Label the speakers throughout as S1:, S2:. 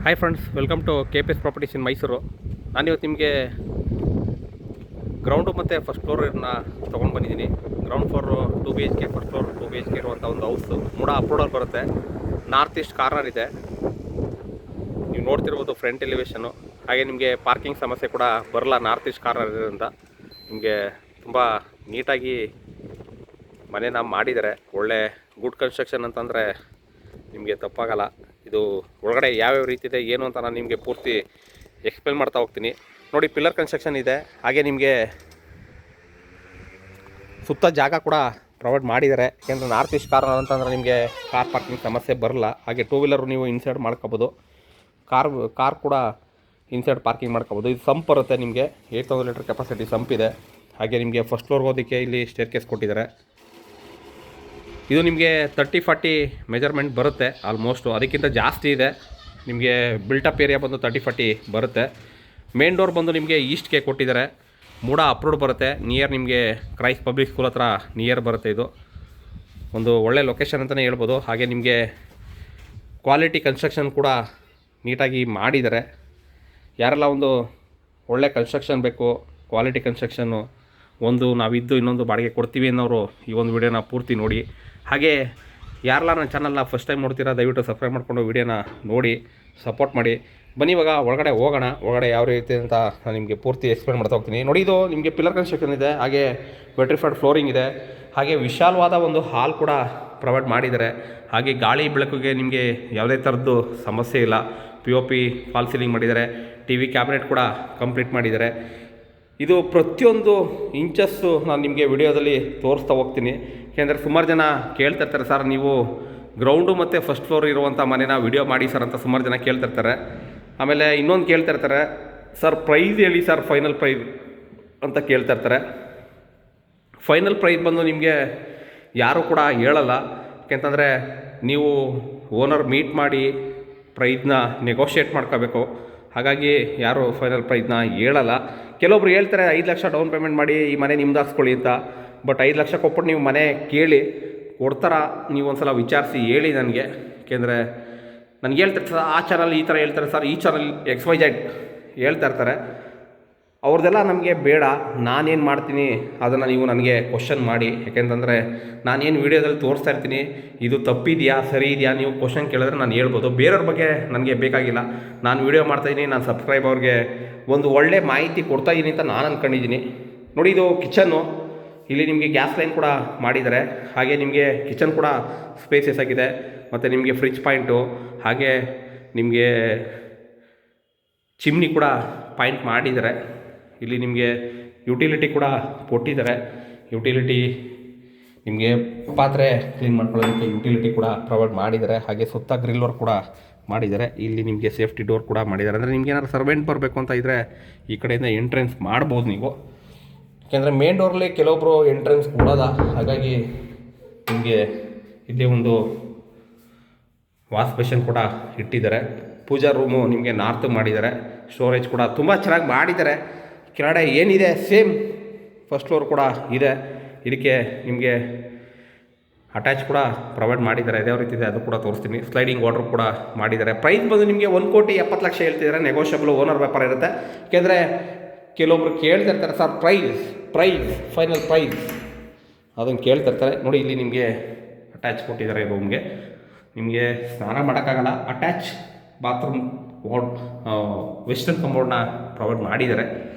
S1: Hi friends, welcome to KPS properties in Mysuru. ನಾನಿವತ್ತು ನಿಮಗೆ ground ಮತ್ತು ಫಸ್ಟ್ ಫ್ಲೋರನ್ನ ತೊಗೊಂಡು ಬಂದಿದ್ದೀನಿ. Ground floor 2 BHK, first floor 2 BHK ಇರುವಂಥ ಒಂದು ಹೌಸು ಮೂಡ ಅಪ್ರೋಡಲ್ಲಿ ಬರುತ್ತೆ. ನಾರ್ತ್ ಈಸ್ಟ್ ಕಾರ್ನರ್ ಇದೆ. ನೀವು ನೋಡ್ತಿರ್ಬೋದು ಫ್ರಂಟ್ ಎಲಿವೇಷನ್ನು. ಹಾಗೆ ನಿಮಗೆ ಪಾರ್ಕಿಂಗ್ ಸಮಸ್ಯೆ ಕೂಡ ಬರಲ್ಲ ನಾರ್ತ್ ಈಸ್ಟ್ ಕಾರ್ನರ್ ಇರೋದ್ರಿಂದ. ನಿಮಗೆ ತುಂಬ ನೀಟಾಗಿ ಮನೇನ ಮಾಡಿದ್ದಾರೆ. ಒಳ್ಳೆ ಗುಡ್ ಕನ್ಸ್ಟ್ರಕ್ಷನ್ ಅಂತಂದರೆ ನಿಮಗೆ ತಪ್ಪಾಗಲ್ಲ. ಇದು ಒಳಗಡೆ ಯಾವ್ಯಾವ ರೀತಿ ಇದೆ ಏನು ಅಂತ ನಾನು ನಿಮಗೆ ಪೂರ್ತಿ ಎಕ್ಸ್ಪ್ಲೇನ್ ಮಾಡ್ತಾ ಹೋಗ್ತೀನಿ. ನೋಡಿ, ಪಿಲ್ಲರ್ ಕನ್ಸ್ಟ್ರಕ್ಷನ್ ಇದೆ. ಹಾಗೆ ನಿಮಗೆ ಸುತ್ತ ಜಾಗ ಕೂಡ ಪ್ರೊವೈಡ್ ಮಾಡಿದ್ದಾರೆ. ಯಾಕೆಂದರೆ ನಾರ್ತ್ ಈಸ್ಟ್ ಕಾರ್ನರ್ ಅಂತಂದರೆ ನಿಮಗೆ ಕಾರ್ ಪಾರ್ಕಿಂಗ್ ಸಮಸ್ಯೆ ಬರಲ್ಲ. ಹಾಗೆ ಟೂ ವೀಲರು ನೀವು ಇನ್ಸೈಡ್ ಮಾಡ್ಕೋಬೋದು. ಕಾರ್ ಕೂಡ ಇನ್ಸೈಡ್ ಪಾರ್ಕಿಂಗ್ ಮಾಡ್ಕೋಬೋದು. ಇದು ಸಂಪ್ ಬರುತ್ತೆ ನಿಮಗೆ. 8000 ಲೀಟರ್ ಕೆಪಾಸಿಟಿ ಸಂಪ್ ಇದೆ. ಹಾಗೆ ನಿಮಗೆ ಫಸ್ಟ್ ಫ್ಲೋರ್ಗೆ ಹೋಗೋದಕ್ಕೆ ಇಲ್ಲಿ ಸ್ಟೇರ್ ಕೇಸ್ ಕೊಟ್ಟಿದ್ದಾರೆ. ಇದು ನಿಮಗೆ 30-40 ಮೆಜರ್ಮೆಂಟ್ ಬರುತ್ತೆ ಆಲ್ಮೋಸ್ಟು. ಅದಕ್ಕಿಂತ ಜಾಸ್ತಿ ಇದೆ. ನಿಮಗೆ ಬಿಲ್ಟಪ್ ಏರಿಯಾ ಬಂದು 30-40 ಬರುತ್ತೆ. ಮೇನ್ ಡೋರ್ ಬಂದು ನಿಮಗೆ ಈಸ್ಟ್ಗೆ ಕೊಟ್ಟಿದ್ದಾರೆ. ಮೂಡ ಅಪ್ರೂವ್ಡ್ ಬರುತ್ತೆ. ನಿಯರ್ ನಿಮಗೆ ಕ್ರೈಸ್ಟ್ ಪಬ್ಲಿಕ್ ಸ್ಕೂಲ್ ಹತ್ರ ನಿಯರ್ ಬರುತ್ತೆ. ಇದು ಒಂದು ಒಳ್ಳೆ ಲೊಕೇಶನ್ ಅಂತಲೇ ಹೇಳ್ಬೋದು. ಹಾಗೆ ನಿಮಗೆ ಕ್ವಾಲಿಟಿ ಕನ್ಸ್ಟ್ರಕ್ಷನ್ ಕೂಡ ನೀಟಾಗಿ ಮಾಡಿದ್ದಾರೆ. ಯಾರೆಲ್ಲ ಒಂದು ಒಳ್ಳೆ ಕನ್ಸ್ಟ್ರಕ್ಷನ್ ಬೇಕು, ಕ್ವಾಲಿಟಿ ಕನ್ಸ್ಟ್ರಕ್ಷನ್ನು, ಒಂದು ನಾವಿದ್ದು ಇನ್ನೊಂದು ಬಾಡಿಗೆ ಕೊಡ್ತೀವಿ ಅನ್ನೋರು ಈ ಒಂದು ವಿಡಿಯೋನ ಪೂರ್ತಿ ನೋಡಿ. ಹಾಗೆ ಯಾರೆಲ್ಲ ನನ್ನ ಚಾನಲ್ನ ಫಸ್ಟ್ ಟೈಮ್ ನೋಡ್ತೀರಾ ದಯವಿಟ್ಟು ಸಬ್ಸ್ಕ್ರೈಬ್ ಮಾಡಿಕೊಂಡು ವಿಡಿಯೋನ ನೋಡಿ ಸಪೋರ್ಟ್ ಮಾಡಿ. ಬನ್ನಿ ಇವಾಗ ಒಳಗಡೆ ಹೋಗೋಣ. ಒಳಗಡೆ ಯಾವ ರೀತಿ ಅಂತ ನಾನು ನಿಮಗೆ ಪೂರ್ತಿ ಎಕ್ಸ್ಪ್ಲೇನ್ ಮಾಡ್ತಾ ಹೋಗ್ತೀನಿ. ನೋಡಿ, ಇದು ನಿಮಗೆ ಪಿಲ್ಲರ್ ಕನ್ಸ್ಟ್ರಕ್ಷನ್ ಇದೆ. ಹಾಗೆ ವೆಟ್ರಿಫೈಡ್ ಫ್ಲೋರಿಂಗ್ ಇದೆ. ಹಾಗೆ ವಿಶಾಲವಾದ ಒಂದು ಹಾಲ್ ಕೂಡ ಪ್ರೊವೈಡ್ ಮಾಡಿದ್ದಾರೆ. ಹಾಗೆ ಗಾಳಿ ಬೆಳಕಿಗೆ ನಿಮಗೆ ಯಾವುದೇ ಥರದ್ದು ಸಮಸ್ಯೆ ಇಲ್ಲ. POP ಫಾಲ್ ಸೀಲಿಂಗ್ ಮಾಡಿದ್ದಾರೆ. TV ಕ್ಯಾಬಿನೆಟ್ ಕೂಡ ಕಂಪ್ಲೀಟ್ ಮಾಡಿದ್ದಾರೆ. ಇದು ಪ್ರತಿಯೊಂದು ಇಂಚಸ್ಸು ನಾನು ನಿಮಗೆ ವಿಡಿಯೋದಲ್ಲಿ ತೋರಿಸ್ತಾ ಹೋಗ್ತೀನಿ. ಏಕೆಂದರೆ ಸುಮಾರು ಜನ ಕೇಳ್ತಿರ್ತಾರೆ, ಸರ್ ನೀವು ಗ್ರೌಂಡು ಮತ್ತು ಫಸ್ಟ್ ಫ್ಲೋರ್ ಇರುವಂಥ ಮನೇನ ವಿಡಿಯೋ ಮಾಡಿ ಸರ್ ಅಂತ ಸುಮಾರು ಜನ ಕೇಳ್ತಿರ್ತಾರೆ. ಆಮೇಲೆ ಇನ್ನೊಂದು ಕೇಳ್ತಿರ್ತಾರೆ, ಸರ್ ಪ್ರೈಸ್ ಹೇಳಿ ಸರ್, ಫೈನಲ್ ಪ್ರೈಸ್ ಅಂತ ಕೇಳ್ತಿರ್ತಾರೆ. ಫೈನಲ್ ಪ್ರೈಸ್ ಬಂದು ನಿಮಗೆ ಯಾರೂ ಕೂಡ ಹೇಳಲ್ಲ. ಯಾಕೆಂತಂದರೆ ನೀವು ಓನರ್ ಮೀಟ್ ಮಾಡಿ ಪ್ರೈಸ್ನ ನೆಗೋಷಿಯೇಟ್ ಮಾಡ್ಕೋಬೇಕು. ಹಾಗಾಗಿ ಯಾರು ಫೈನಲ್ ಪ್ರೈಸ್ನ ಹೇಳಲ್ಲ. ಕೆಲವೊಬ್ರು ಹೇಳ್ತಾರೆ 5 ಲಕ್ಷ ಡೌನ್ ಪೇಮೆಂಟ್ ಮಾಡಿ ಈ ಮನೆ ನಿಮ್ದು ಹಾಕ್ಸ್ಕೊಳ್ಳಿ ಅಂತ. ಬಟ್ 5 ಲಕ್ಷ ಕೊಟ್ಬಿಟ್ಟು ನೀವು ಮನೆ ಕೇಳಿ ಕೊಡ್ತಾರ, ನೀವು ಒಂದು ಸಲ ವಿಚಾರಿಸಿ ಹೇಳಿ ನನಗೆ. ಏಕೆಂದರೆ ನನಗೆ ಹೇಳ್ತಿರ್ತಾರೆ, ಆ ಚಾನಲ್ ಈ ಥರ ಹೇಳ್ತಾರೆ ಸರ್, ಈ ಚಾನಲ್ XYZ ಹೇಳ್ತಾ ಇರ್ತಾರೆ. ಅವ್ರದ್ದೆಲ್ಲ ನಮಗೆ ಬೇಡ. ನಾನೇನು ಮಾಡ್ತೀನಿ ಅದನ್ನು ನೀವು ನನಗೆ ಕ್ವಶನ್ ಮಾಡಿ. ಯಾಕೆಂತಂದರೆ ನಾನೇನು ವೀಡಿಯೋದಲ್ಲಿ ತೋರಿಸ್ತಾ ಇರ್ತೀನಿ, ಇದು ತಪ್ಪಿದೆಯಾ ಸರಿ ಇದೆಯಾ ನೀವು ಕ್ವಶನ್ ಕೇಳಿದ್ರೆ ನಾನು ಹೇಳ್ಬೋದು. ಬೇರೆಯವ್ರ ಬಗ್ಗೆ ನನಗೆ ಬೇಕಾಗಿಲ್ಲ. ನಾನು ವೀಡಿಯೋ ಮಾಡ್ತಾಯಿದ್ದೀನಿ, ನಾನು ಸಬ್ಸ್ಕ್ರೈಬರ್ಗೆ ಒಂದು ಒಳ್ಳೆ ಮಾಹಿತಿ ಕೊಡ್ತಾಯಿದ್ದೀನಿ ಅಂತ ನಾನು ಅಂದ್ಕೊಂಡಿದ್ದೀನಿ. ನೋಡಿ, ಇದು ಕಿಚನ್ನು. ಇಲ್ಲಿ ನಿಮಗೆ ಗ್ಯಾಸ್ ಲೈನ್ ಕೂಡ ಮಾಡಿದ್ದಾರೆ. ಹಾಗೆ ನಿಮಗೆ ಕಿಚನ್ ಕೂಡ ಸ್ಪೇಸಸ್ ಆಗಿದೆ. ಮತ್ತು ನಿಮಗೆ ಫ್ರಿಜ್ ಪಾಯಿಂಟು, ಹಾಗೆ ನಿಮಗೆ ಚಿಮ್ನಿ ಕೂಡ ಪಾಯಿಂಟ್ ಮಾಡಿದ್ದಾರೆ. ಇಲ್ಲಿ ನಿಮಗೆ ಯುಟಿಲಿಟಿ ಕೂಡ ಕೊಟ್ಟಿದ್ದಾರೆ. ಯುಟಿಲಿಟಿ ನಿಮಗೆ ಪಾತ್ರೆ ಕ್ಲೀನ್ ಮಾಡ್ಕೊಳ್ಳೋದಕ್ಕೆ ಯುಟಿಲಿಟಿ ಕೂಡ ಪ್ರೊವೈಡ್ ಮಾಡಿದ್ದಾರೆ. ಹಾಗೆ ಸುತ್ತ ಗ್ರಿಲ್ ವರ್ಕ್ ಕೂಡ ಮಾಡಿದ್ದಾರೆ. ಇಲ್ಲಿ ನಿಮಗೆ ಸೇಫ್ಟಿ ಡೋರ್ ಕೂಡ ಮಾಡಿದ್ದಾರೆ. ಅಂದರೆ ನಿಮ್ಗೆ ಏನಾದ್ರು ಸರ್ವೆಂಟ್ ಬರಬೇಕು ಅಂತ ಇದ್ದರೆ ಈ ಕಡೆಯಿಂದ ಎಂಟ್ರೆನ್ಸ್ ಮಾಡ್ಬೋದು ನೀವು. ಯಾಕೆಂದರೆ ಮೇನ್ ಡೋರಲ್ಲಿ ಕೆಲವೊಬ್ಬರು ಎಂಟ್ರೆನ್ಸ್ ಕೊಡೋದ. ಹಾಗಾಗಿ ನಿಮಗೆ ಇಲ್ಲಿ ಒಂದು ವಾಶ್ ಬೇಷನ್ ಕೂಡ ಇಟ್ಟಿದ್ದಾರೆ. ಪೂಜಾ ರೂಮು ನಿಮಗೆ ನಾರ್ತ್ ಮಾಡಿದ್ದಾರೆ. ಸ್ಟೋರೇಜ್ ಕೂಡ ತುಂಬ ಚೆನ್ನಾಗಿ ಮಾಡಿದ್ದಾರೆ. ಕೆಳಗಡೆ ಏನಿದೆ ಸೇಮ್ ಫಸ್ಟ್ ಫ್ಲೋರ್ ಕೂಡ ಇದೆ. ಇದಕ್ಕೆ ನಿಮಗೆ ಅಟ್ಯಾಚ್ ಕೂಡ ಪ್ರೊವೈಡ್ ಮಾಡಿದ್ದಾರೆ. ಯಾವ ರೀತಿ ಇದೆ ಅದು ಕೂಡ ತೋರಿಸ್ತೀನಿ. ಸ್ಲೈಡಿಂಗ್ ವಾಟರ್ ಕೂಡ ಮಾಡಿದ್ದಾರೆ. ಪ್ರೈಸ್ ಬಂದು ನಿಮಗೆ 1,70,00,000 ಹೇಳ್ತಿದ್ದಾರೆ. ನೆಗೋಷಿಯಬಲ್ ಓನರ್ ವ್ಯಾಪಾರ ಇರುತ್ತೆ. ಯಾಕೆಂದರೆ ಕೆಲವೊಬ್ರು ಕೇಳ್ತಿರ್ತಾರೆ, ಸರ್ ಪ್ರೈಸ್ ಫೈನಲ್ ಪ್ರೈಸ್ ಅದನ್ನು ಕೇಳ್ತಿರ್ತಾರೆ. ನೋಡಿ, ಇಲ್ಲಿ ನಿಮಗೆ ಅಟ್ಯಾಚ್ ಕೊಟ್ಟಿದ್ದಾರೆ. ರೂಮ್ಗೆ ನಿಮಗೆ ಸ್ನಾನ ಮಾಡೋಕ್ಕಾಗಲ್ಲ. ಅಟ್ಯಾಚ್ ಬಾತ್ರೂಮ್ ವೆಸ್ಟರ್ನ್ ಕಂಪೌಂಡ್ನ ಪ್ರೊವೈಡ್ ಮಾಡಿದ್ದಾರೆ.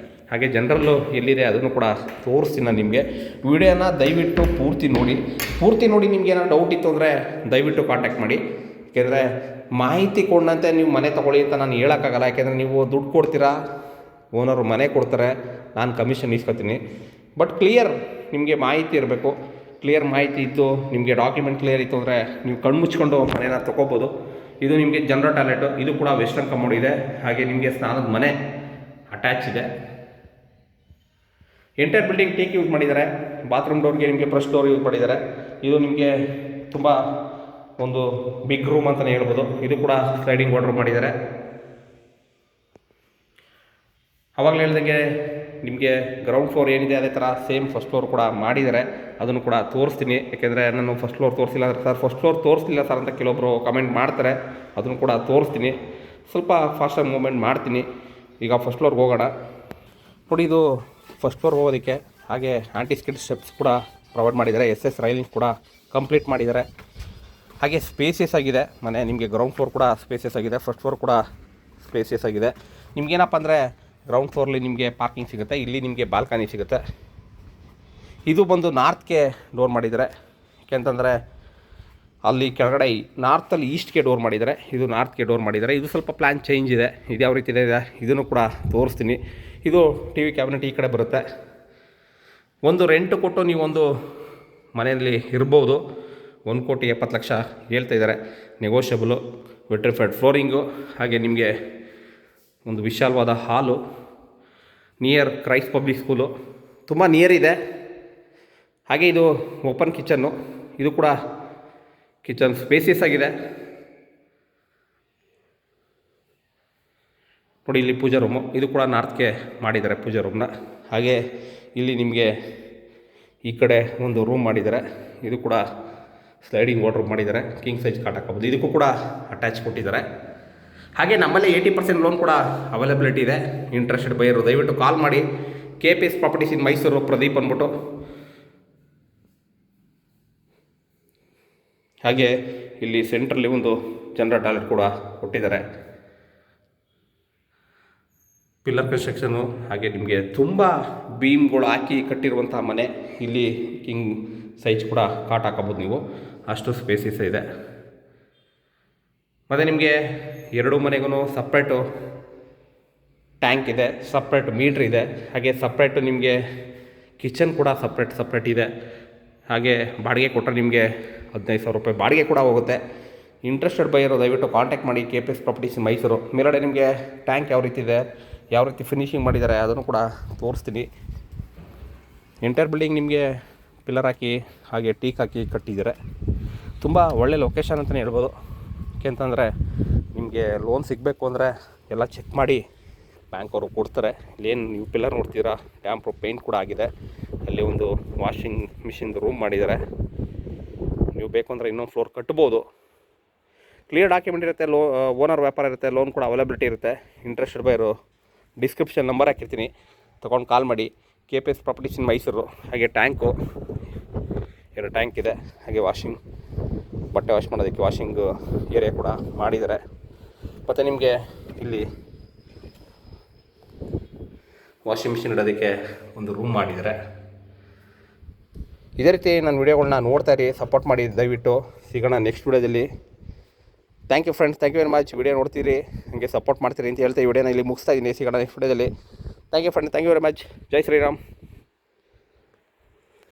S1: ಹಾಗೆ ಜನರಲ್ಲು ಎಲ್ಲಿದೆ ಅದನ್ನು ಕೂಡ ತೋರಿಸ್ತೀನಿ ನಾನು ನಿಮಗೆ. ವಿಡಿಯೋನ ದಯವಿಟ್ಟು ಪೂರ್ತಿ ನೋಡಿ. ನಿಮ್ಗೆ ಏನಾದ್ರು ಡೌಟ್ ಇತ್ತು ಅಂದರೆ ದಯವಿಟ್ಟು ಕಾಂಟ್ಯಾಕ್ಟ್ ಮಾಡಿ. ಯಾಕೆಂದರೆ ಮಾಹಿತಿ ಕೊಡಂತೆ ನೀವು ಮನೆ ತೊಗೊಳ್ಳಿ ಅಂತ ನಾನು ಹೇಳೋಕ್ಕಾಗಲ್ಲ. ಯಾಕೆಂದರೆ ನೀವು ದುಡ್ಡು ಕೊಡ್ತೀರಾ, ಓನರು ಮನೆ ಕೊಡ್ತಾರೆ, ನಾನು ಕಮಿಷನ್ ಇಸ್ಕೊತೀನಿ. ಬಟ್ ಕ್ಲಿಯರ್ ನಿಮಗೆ ಮಾಹಿತಿ ಇರಬೇಕು. ಕ್ಲಿಯರ್ ಮಾಹಿತಿ ಇದ್ದು ನಿಮಗೆ ಡಾಕ್ಯುಮೆಂಟ್ ಕ್ಲಿಯರ್ ಇತ್ತು ಅಂದರೆ ನೀವು ಕಣ್ಮುಚ್ಕೊಂಡು ಮನೇನ ತೊಗೋಬೋದು. ಇದು ನಿಮಗೆ ಜನರಲ್ ಟಾಯ್ಲೆಟು. ಇದು ಕೂಡ ವೆಸ್ಟರ್ನ್ ಕಮೋಡ್ ಇದೆ. ಹಾಗೆ ನಿಮಗೆ ಸ್ನಾನದ ಮನೆ ಅಟ್ಯಾಚ್ ಇದೆ. ಎಂಟೈರ್ ಬಿಲ್ಡಿಂಗ್ ಟೀಕ್ ಯೂಸ್ ಮಾಡಿದ್ದಾರೆ. ಬಾತ್ರೂಮ್ ಡೋರ್ಗೆ ನಿಮಗೆ ಬ್ರಷ್ ಡೋರ್ ಯೂಸ್ ಮಾಡಿದ್ದಾರೆ. ಇದು ನಿಮಗೆ ತುಂಬ ಒಂದು ಬಿಗ್ ರೂಮ್ ಅಂತಲೇ ಹೇಳ್ಬೋದು. ಇದು ಕೂಡ ಸ್ಲೈಡಿಂಗ್ ವಾಟರ್ ಮಾಡಿದ್ದಾರೆ. ಆವಾಗಲೇ ಹೇಳ್ದಂಗೆ ನಿಮಗೆ ಗ್ರೌಂಡ್ ಫ್ಲೋರ್ ಏನಿದೆ ಅದೇ ಥರ ಸೇಮ್ ಫಸ್ಟ್ ಫ್ಲೋರ್ ಕೂಡ ಮಾಡಿದ್ದಾರೆ. ಅದನ್ನು ಕೂಡ ತೋರಿಸ್ತೀನಿ. ಯಾಕೆಂದರೆ ನಾನು ಫಸ್ಟ್ ಫ್ಲೋರ್ ತೋರಿಸಿಲ್ಲ ಅಂದರೆ ಸರ್ ಫಸ್ಟ್ ಫ್ಲೋರ್ ತೋರಿಸ್ಲಿಲ್ಲ ಸರ್ ಅಂತ ಕೆಲವೊಬ್ಬರು ಕಮೆಂಟ್ ಮಾಡ್ತಾರೆ. ಅದನ್ನು ಕೂಡ ತೋರಿಸ್ತೀನಿ. ಸ್ವಲ್ಪ ಫಾಸ್ಟಾಗಿ ಮೂವ್ಮೆಂಟ್ ಮಾಡ್ತೀನಿ. ಈಗ ಫಸ್ಟ್ ಫ್ಲೋರ್ಗೆ ಹೋಗೋಣ. ನೋಡಿ, ಇದು ಫಸ್ಟ್ ಫ್ಲೋರ್ ಹೋಗೋದಕ್ಕೆ ಹಾಗೆ ಆಂಟಿ ಸ್ಕಿಡ್ ಸ್ಟೆಪ್ಸ್ ಕೂಡ ಪ್ರೊವೈಡ್ ಮಾಡಿದ್ದಾರೆ. SS ರೈಲಿಂಗ್ ಕೂಡ ಕಂಪ್ಲೀಟ್ ಮಾಡಿದ್ದಾರೆ. ಹಾಗೆ ಸ್ಪೇಸಿಯಸ್ ಆಗಿದೆ ಮನೆ. ನಿಮಗೆ ಗ್ರೌಂಡ್ ಫ್ಲೋರ್ ಕೂಡ ಸ್ಪೇಸಿಯಸ್ ಆಗಿದೆ, ಫಸ್ಟ್ ಫ್ಲೋರ್ ಕೂಡ ಸ್ಪೇಸಿಯಸ್ ಆಗಿದೆ. ನಿಮಗೇನಪ್ಪ ಅಂದರೆ ಗ್ರೌಂಡ್ ಫ್ಲೋರ್ಲಿ ನಿಮಗೆ ಪಾರ್ಕಿಂಗ್ ಸಿಗುತ್ತೆ, ಇಲ್ಲಿ ನಿಮಗೆ ಬಾಲ್ಕನಿ ಸಿಗುತ್ತೆ. ಇದು ಬಂದು ನಾರ್ತ್ಗೆ ಡೋರ್ ಮಾಡಿದ್ದಾರೆ. ಯಾಕೆಂತಂದರೆ ಅಲ್ಲಿ ಕೆಳಗಡೆ ನಾರ್ತಲ್ಲಿ ಈಸ್ಟ್ಗೆ ಡೋರ್ ಮಾಡಿದ್ದಾರೆ, ಇದು ನಾರ್ತ್ಗೆ ಡೋರ್ ಮಾಡಿದ್ದಾರೆ. ಇದು ಸ್ವಲ್ಪ ಪ್ಲ್ಯಾನ್ ಚೇಂಜ್ ಇದೆ. ಇದು ಯಾವ ರೀತಿ ಇದೆ ಇದನ್ನು ಕೂಡ ತೋರಿಸ್ತೀನಿ. ಇದು TV ಕ್ಯಾಬಿನೆಟ್ ಈ ಕಡೆ ಬರುತ್ತೆ. ಒಂದು ರೆಂಟ್ ಕೊಟ್ಟು ನೀವು ಒಂದು ಮನೆಯಲ್ಲಿ ಇರ್ಬೋದು. 1,70,00,000 ಹೇಳ್ತಾಯಿದ್ದಾರೆ. ನೆಗೋಷಿಯಬಲು, ವಿಟ್ರಿಫೈಡ್ ಫ್ಲೋರಿಂಗು, ಹಾಗೆ ನಿಮಗೆ ಒಂದು ವಿಶಾಲವಾದ ಹಾಲು, ನಿಯರ್ ಕ್ರೈಸ್ಟ್ ಪಬ್ಲಿಕ್ ಸ್ಕೂಲು, ತುಂಬ ನಿಯರ್ ಇದೆ. ಹಾಗೆ ಇದು ಓಪನ್ ಕಿಚನ್ನು, ಇದು ಕೂಡ ಕಿಚನ್ ಸ್ಪೇಸಿಯಸ್ ಆಗಿದೆ. ನೋಡಿ, ಇಲ್ಲಿ ಪೂಜಾ ರೂಮು, ಇದು ಕೂಡ ನಾರ್ತ್ಗೆ ಮಾಡಿದ್ದಾರೆ ಪೂಜಾ ರೂಮ್ನ. ಹಾಗೆ ಇಲ್ಲಿ ನಿಮಗೆ ಈ ಕಡೆ ಒಂದು ರೂಮ್ ಮಾಡಿದ್ದಾರೆ, ಇದು ಕೂಡ ಸ್ಲೈಡಿಂಗ್ ವಾರ್ಡ್ರೂಮ್ ಮಾಡಿದ್ದಾರೆ. ಕಿಂಗ್ ಸೈಜ್ ಕಾಟ್ ಹಾಕೋಬೋದು, ಇದಕ್ಕೂ ಕೂಡ ಅಟ್ಯಾಚ್ ಕೊಟ್ಟಿದ್ದಾರೆ. ಹಾಗೆ ನಮ್ಮಲ್ಲಿ 80% ಲೋನ್ ಕೂಡ ಅವೈಲಬಿಲಿಟಿ ಇದೆ. ಇಂಟ್ರೆಸ್ಟೆಡ್ ಬೈಯರು ದಯವಿಟ್ಟು ಕಾಲ್ ಮಾಡಿ. KPS properties in Mysuru, Pradeep ಅಂದ್ಬಿಟ್ಟು. ಹಾಗೆ ಇಲ್ಲಿ ಸೆಂಟ್ರಲ್ಲಿ ಒಂದು ಜನರಲ್ ಟಾಯ್ಲೆಟ್ ಕೂಡ ಕೊಟ್ಟಿದ್ದಾರೆ. ಪಿಲ್ಲರ್ ಕನ್ಸ್ಟ್ರಕ್ಷನು, ಹಾಗೆ ನಿಮಗೆ ತುಂಬ ಬೀಮ್ಗಳು ಹಾಕಿ ಕಟ್ಟಿರುವಂಥ ಮನೆ. ಇಲ್ಲಿ ಕಿಂಗ್ ಸೈಜ್ ಕೂಡ ಕಾಟ್ ಹಾಕೋಬೋದು ನೀವು, ಅಷ್ಟು ಸ್ಪೇಸಿಸ್ ಇದೆ. ಮತ್ತು ನಿಮಗೆ ಎರಡು ಮನೆಗೂ ಸಪ್ರೇಟು ಟ್ಯಾಂಕ್ ಇದೆ, ಸಪ್ರೇಟ್ ಮೀಟ್ರ್ ಇದೆ. ಹಾಗೆ ಸಪ್ರೇಟು ನಿಮಗೆ ಕಿಚನ್ ಕೂಡ ಸಪ್ರೇಟ್ ಇದೆ. ಹಾಗೆ ಬಾಡಿಗೆ ಕೊಟ್ಟರೆ ನಿಮಗೆ 15,000 ರೂಪಾಯಿ ಬಾಡಿಗೆ ಕೂಡ ಹೋಗುತ್ತೆ. ಇಂಟ್ರೆಸ್ಟೆಡ್ ಬೈಯರು ದಯವಿಟ್ಟು ಕಾಂಟ್ಯಾಕ್ಟ್ ಮಾಡಿ. KPS properties Mysuru. ಮೇಲ್ಗಡೆ ನಿಮಗೆ ಟ್ಯಾಂಕ್ ಯಾವ ರೀತಿ ಇದೆ, ಯಾವ ರೀತಿ ಫಿನಿಷಿಂಗ್ ಮಾಡಿದ್ದಾರೆ ಅದನ್ನು ಕೂಡ ತೋರಿಸ್ತೀನಿ. ಎಂಟೈರ್ ಬಿಲ್ಡಿಂಗ್ ನಿಮಗೆ ಪಿಲ್ಲರ್ ಹಾಕಿ ಹಾಗೆ ಟೀಕ್ ಹಾಕಿ ಕಟ್ಟಿದ್ದಾರೆ. ತುಂಬ ಒಳ್ಳೆ ಲೊಕೇಶನ್ ಅಂತಲೇ ಹೇಳ್ಬೋದು. ಯಾಕೆಂತಂದರೆ ನಿಮಗೆ ಲೋನ್ ಸಿಗಬೇಕು ಅಂದರೆ ಎಲ್ಲ ಚೆಕ್ ಮಾಡಿ ಬ್ಯಾಂಕ್ ಅವರು ಕೊಡ್ತಾರೆ. ಇಲ್ಲೇನು ನೀವು ಪಿಲ್ಲರ್ ನೋಡ್ತೀರಾ, ಡ್ಯಾಮ್ ಪ್ರೂಫ್ ಪೇಂಟ್ ಕೂಡ ಆಗಿದೆ. ಅಲ್ಲಿ ಒಂದು ವಾಷಿಂಗ್ ಮಿಷಿನ್ದು ರೂಮ್ ಮಾಡಿದ್ದಾರೆ. ನೀವು ಬೇಕು ಅಂದರೆ ಇನ್ನೊಂದು ಫ್ಲೋರ್ ಕಟ್ಬೋದು. ಕ್ಲಿಯರ್ ಡಾಕ್ಯುಮೆಂಟ್ ಇರುತ್ತೆ, ಓನರ್ ವ್ಯಾಪಾರ ಇರುತ್ತೆ, ಲೋನ್ ಕೂಡ ಅವೈಲಬಿಲಿಟಿ ಇರುತ್ತೆ. ಇಂಟ್ರೆಸ್ಟೆಡ್ ಬೈಯರು ಡಿಸ್ಕ್ರಿಪ್ಷನ್ ನಂಬರ್ ಹಾಕಿರ್ತೀನಿ, ತೊಗೊಂಡು ಕಾಲ್ ಮಾಡಿ. KPS properties in Mysuru. ಹಾಗೆ ಟ್ಯಾಂಕು 2 ಟ್ಯಾಂಕ್ ಇದೆ. ಹಾಗೆ ಬಟ್ಟೆ ವಾಶ್ ಮಾಡೋದಕ್ಕೆ ವಾಷಿಂಗ್ ಏರಿಯಾ ಕೂಡ ಮಾಡಿದ್ದಾರೆ. ಮತ್ತು ನಿಮಗೆ ಇಲ್ಲಿ ವಾಷಿಂಗ್ ಮಿಷಿನ್ ಇಡೋದಕ್ಕೆ ಒಂದು ರೂಮ್ ಮಾಡಿದ್ದಾರೆ. ಇದೇ ರೀತಿ ನನ್ನ ವೀಡಿಯೋಗಳನ್ನ ನೋಡ್ತಾ ಇರಿ, ಸಪೋರ್ಟ್ ಮಾಡಿ ದಯವಿಟ್ಟು. ಸಿಗೋಣ ನೆಕ್ಸ್ಟ್ ವೀಡಿಯೋದಲ್ಲಿ. Thank you friends, thank you very much. Video ನೋಡ್ತೀರಿ, ಹಾಗೆ ಸಪೋರ್ಟ್ ಮಾಡ್ತೀರಿ ಅಂತ ಹೇಳ್ತಾ ಈ ವಿಡಿಯೋನ ಇಲ್ಲಿ ಮುಗಿಸ್ತಾ ಇದ್ದೀನಿ. ಸಿಗೋಣ ನೆಕ್ಸ್ಟ್ ವೀಡಿಯೋದಲ್ಲಿ. Thank you friends, thank you very much. ಜೈ ಶ್ರೀರಾಮ್.